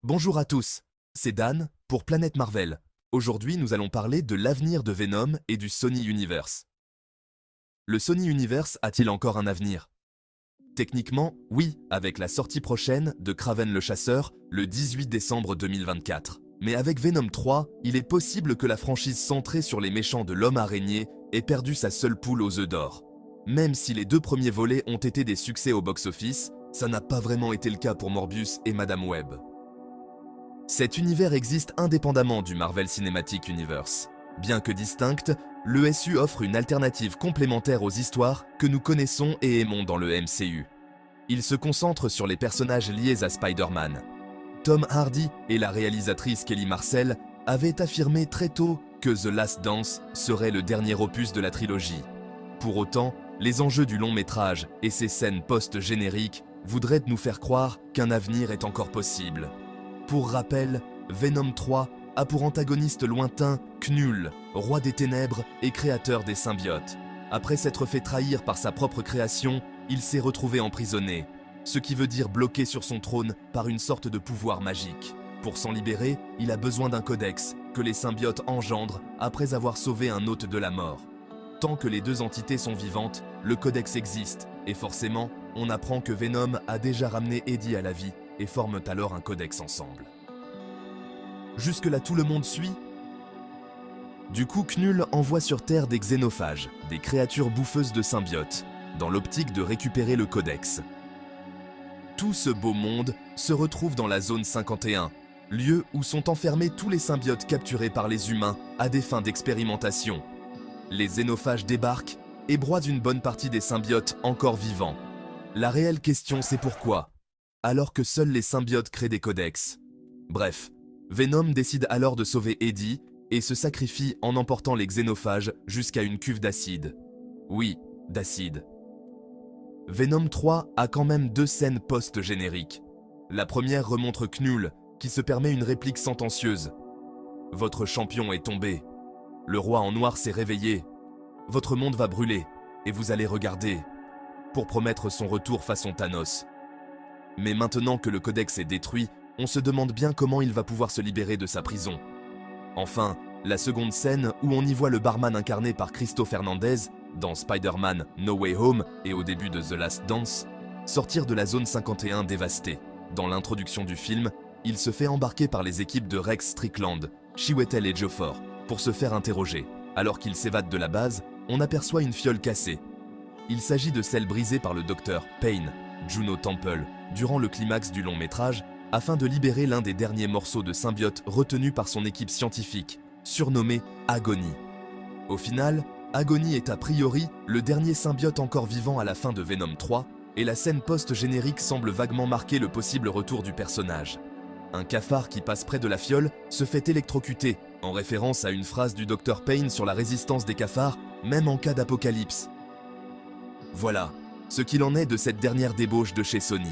Bonjour à tous, c'est Dan pour Planète Marvel. Aujourd'hui, nous allons parler de l'avenir de Venom et du Sony Universe. Le Sony Universe a-t-il encore un avenir? Techniquement, oui, avec la sortie prochaine de Kraven le Chasseur le 18 décembre 2024. Mais avec Venom 3, il est possible que la franchise centrée sur les méchants de l'Homme Araignée ait perdu sa seule poule aux œufs d'or. Même si les deux premiers volets ont été des succès au box-office, ça n'a pas vraiment été le cas pour Morbius et Madame Web. Cet univers existe indépendamment du Marvel Cinematic Universe. Bien que distincte, le SU offre une alternative complémentaire aux histoires que nous connaissons et aimons dans le MCU. Il se concentre sur les personnages liés à Spider-Man. Tom Hardy et la réalisatrice Kelly Marcel avaient affirmé très tôt que The Last Dance serait le dernier opus de la trilogie. Pour autant, les enjeux du long métrage et ses scènes post-génériques voudraient nous faire croire qu'un avenir est encore possible. Pour rappel, Venom 3 a pour antagoniste lointain Knull, roi des ténèbres et créateur des symbiotes. Après s'être fait trahir par sa propre création, il s'est retrouvé emprisonné, ce qui veut dire bloqué sur son trône par une sorte de pouvoir magique. Pour s'en libérer, il a besoin d'un codex que les symbiotes engendrent après avoir sauvé un hôte de la mort. Tant que les deux entités sont vivantes, le codex existe, et forcément, on apprend que Venom a déjà ramené Eddie à la vie et forment alors un codex ensemble. Jusque-là, tout le monde suit? Du coup, Knull envoie sur Terre des xénophages, des créatures bouffeuses de symbiotes, dans l'optique de récupérer le codex. Tout ce beau monde se retrouve dans la zone 51, lieu où sont enfermés tous les symbiotes capturés par les humains à des fins d'expérimentation. Les xénophages débarquent et broient une bonne partie des symbiotes encore vivants. La réelle question, c'est pourquoi, alors que seuls les symbiotes créent des codex. Bref, Venom décide alors de sauver Eddie et se sacrifie en emportant les xénophages jusqu'à une cuve d'acide. Oui, d'acide. Venom 3 a quand même deux scènes post-génériques. La première remontre Knull, qui se permet une réplique sentencieuse. « Votre champion est tombé. Le roi en noir s'est réveillé. Votre monde va brûler, et vous allez regarder. » Pour promettre son retour façon Thanos. Mais maintenant que le codex est détruit, on se demande bien comment il va pouvoir se libérer de sa prison. Enfin, la seconde scène où on y voit le barman incarné par Christophe Hernandez dans Spider-Man No Way Home et au début de The Last Dance, sortir de la zone 51 dévastée. Dans l'introduction du film, il se fait embarquer par les équipes de Rex Strickland, Chiwetel Ejiofor, pour se faire interroger. Alors qu'il s'évade de la base, on aperçoit une fiole cassée. Il s'agit de celle brisée par le docteur Payne, Juno Temple, durant le climax du long métrage, afin de libérer l'un des derniers morceaux de symbiote retenus par son équipe scientifique, surnommé Agony. Au final, Agony est a priori le dernier symbiote encore vivant à la fin de Venom 3, et la scène post-générique semble vaguement marquer le possible retour du personnage. Un cafard qui passe près de la fiole se fait électrocuter, en référence à une phrase du Dr Payne sur la résistance des cafards, même en cas d'apocalypse. Voilà ce qu'il en est de cette dernière débauche de chez Sony.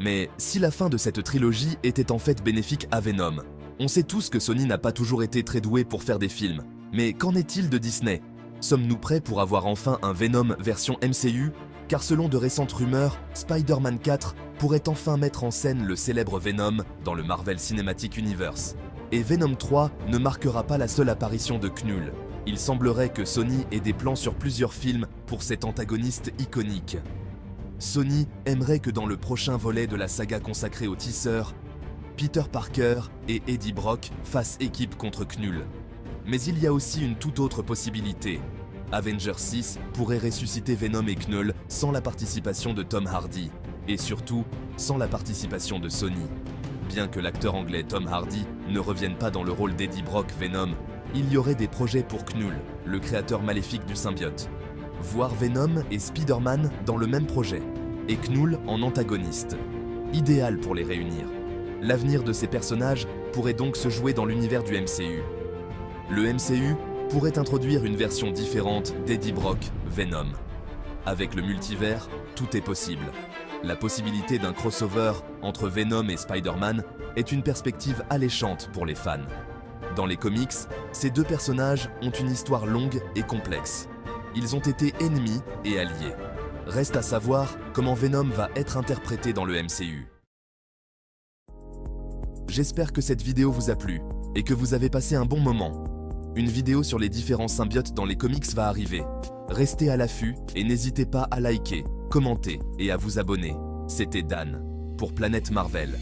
Mais si la fin de cette trilogie était en fait bénéfique à Venom, on sait tous que Sony n'a pas toujours été très doué pour faire des films. Mais qu'en est-il de Disney? Sommes-nous prêts pour avoir enfin un Venom version MCU? Car selon de récentes rumeurs, Spider-Man 4 pourrait enfin mettre en scène le célèbre Venom dans le Marvel Cinematic Universe. Et Venom 3 ne marquera pas la seule apparition de Knull. Il semblerait que Sony ait des plans sur plusieurs films pour cet antagoniste iconique. Sony aimerait que dans le prochain volet de la saga consacrée aux tisseurs, Peter Parker et Eddie Brock fassent équipe contre Knull. Mais il y a aussi une toute autre possibilité. Avengers 6 pourrait ressusciter Venom et Knull sans la participation de Tom Hardy, et surtout sans la participation de Sony. Bien que l'acteur anglais Tom Hardy ne revienne pas dans le rôle d'Eddie Brock Venom, il y aurait des projets pour Knull, le créateur maléfique du symbiote. Voir Venom et Spider-Man dans le même projet, et Knull en antagoniste. Idéal pour les réunir. L'avenir de ces personnages pourrait donc se jouer dans l'univers du MCU. Le MCU pourrait introduire une version différente d'Eddie Brock, Venom. Avec le multivers, tout est possible. La possibilité d'un crossover entre Venom et Spider-Man est une perspective alléchante pour les fans. Dans les comics, ces deux personnages ont une histoire longue et complexe. Ils ont été ennemis et alliés. Reste à savoir comment Venom va être interprété dans le MCU. J'espère que cette vidéo vous a plu et que vous avez passé un bon moment. Une vidéo sur les différents symbiotes dans les comics va arriver. Restez à l'affût et n'hésitez pas à liker, commenter et à vous abonner. C'était Dan pour Planète Marvel.